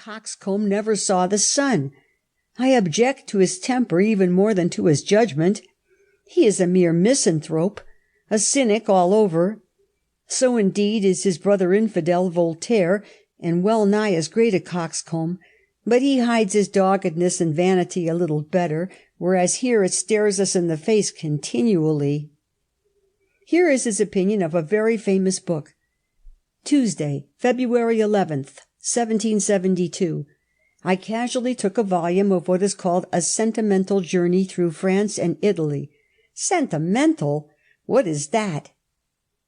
coxcomb never saw the sun. I object to his temper even more than to his judgment. He is a mere misanthrope, a cynic all over. So indeed is his brother infidel Voltaire, and well nigh as great a coxcomb, but he hides his doggedness and vanity a little better, whereas here it stares us in the face continually. Here is his opinion of a very famous book. Tuesday, February 11th, 1772. I casually took a volume of what is called A Sentimental Journey Through France and Italy. Sentimental? What is that?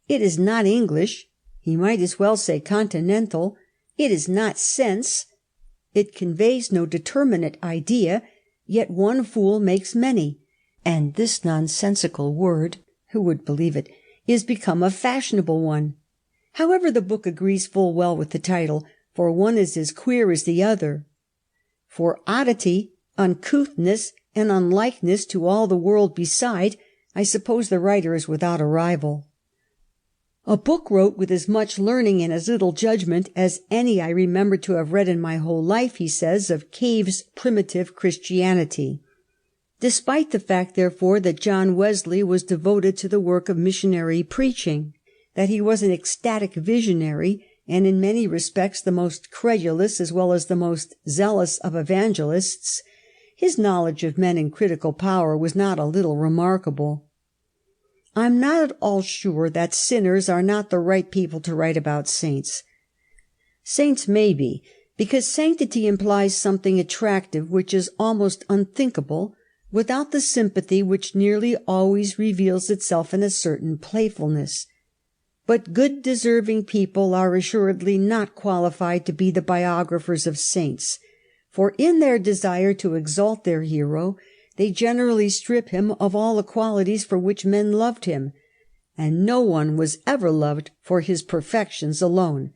It is not English. He might as well say continental. It is not sense. It conveys no determinate idea, yet one fool makes many, and this nonsensical word, who would believe it, is become a fashionable one. However, the book agrees full well with the title, for one is as queer as the other. For oddity, uncouthness, and unlikeness to all the world beside, I suppose the writer is without a rival. A book wrote with as much learning and as little judgment as any I remember to have read in my whole life, he says, of Cave's primitive Christianity. Despite the fact, therefore, that John Wesley was devoted to the work of missionary preaching, that he was an ecstatic visionary, and in many respects the most credulous as well as the most zealous of evangelists, his knowledge of men in critical power was not a little remarkable. I'm not at all sure that sinners are not the right people to write about saints. Saints may be, because sanctity implies something attractive which is almost unthinkable, without the sympathy which nearly always reveals itself in a certain playfulness. But good deserving people are assuredly not qualified to be the biographers of saints, for in their desire to exalt their hero, they generally strip him of all the qualities for which men loved him, and no one was ever loved for his perfections alone,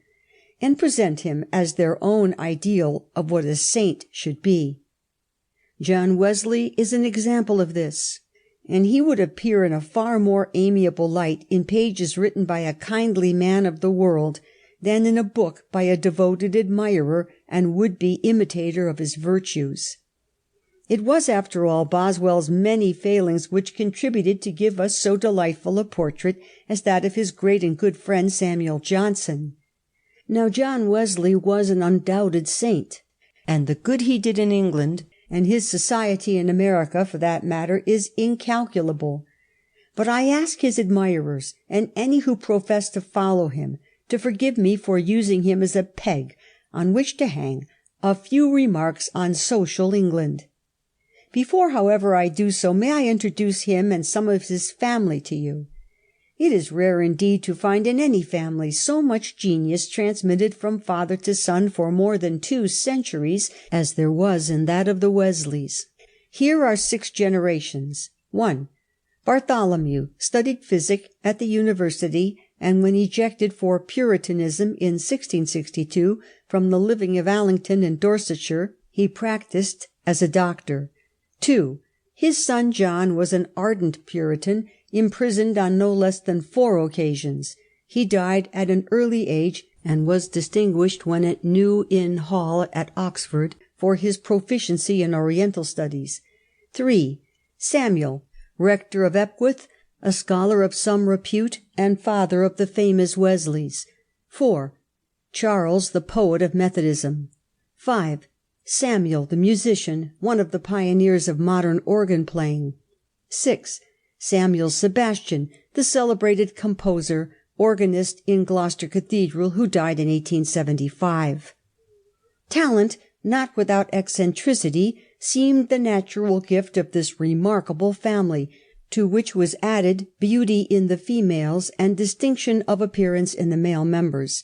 and present him as their own ideal of what a saint should be. John Wesley is an example of this, and he would appear in a far more amiable light in pages written by a kindly man of the world than in a book by a devoted admirer and would-be imitator of his virtues. It was, after all, Boswell's many failings which contributed to give us so delightful a portrait as that of his great and good friend Samuel Johnson. Now, John Wesley was an undoubted saint, and the good he did in England, and his society in America, for that matter, is incalculable. But I ask his admirers, and any who profess to follow him, to forgive me for using him as a peg on which to hang a few remarks on social England. Before, however, I do so, may I introduce him and some of his family to you. It is rare indeed to find in any family so much genius transmitted from father to son for more than 2 centuries as there was in that of the Wesleys. Here are 6 generations. 1. Bartholomew studied physic at the university, and when ejected for Puritanism in 1662 from the living of Allington in Dorsetshire, he practised as a doctor. 2. His son John was an ardent Puritan, imprisoned on no less than 4 occasions. He died at an early age, and was distinguished when at New Inn Hall at Oxford for his proficiency in Oriental studies. 3. Samuel, rector of Epworth, a scholar of some repute, and father of the famous Wesleys. 4. Charles, the poet of Methodism. 5. Samuel, the musician, one of the pioneers of modern organ-playing. 6. Samuel Sebastian, the celebrated composer, organist in Gloucester Cathedral, who died in 1875. Talent, not without eccentricity, seemed the natural gift of this remarkable family, to which was added beauty in the females and distinction of appearance in the male members.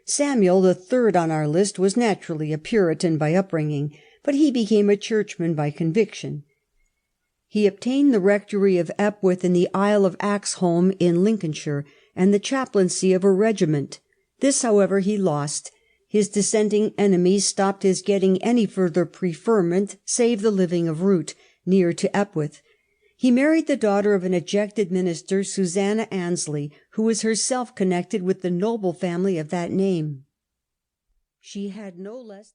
Samuel, the 3rd on our list, was naturally a Puritan by upbringing, but he became a churchman by conviction. He obtained the rectory of Epworth in the Isle of Axholme in Lincolnshire, and the chaplaincy of a regiment. This, however, he lost. His dissenting enemies stopped his getting any further preferment save the living of Root, near to Epworth. He married the daughter of an ejected minister, Susanna Annesley, who was herself connected with the noble family of that name. She had no less than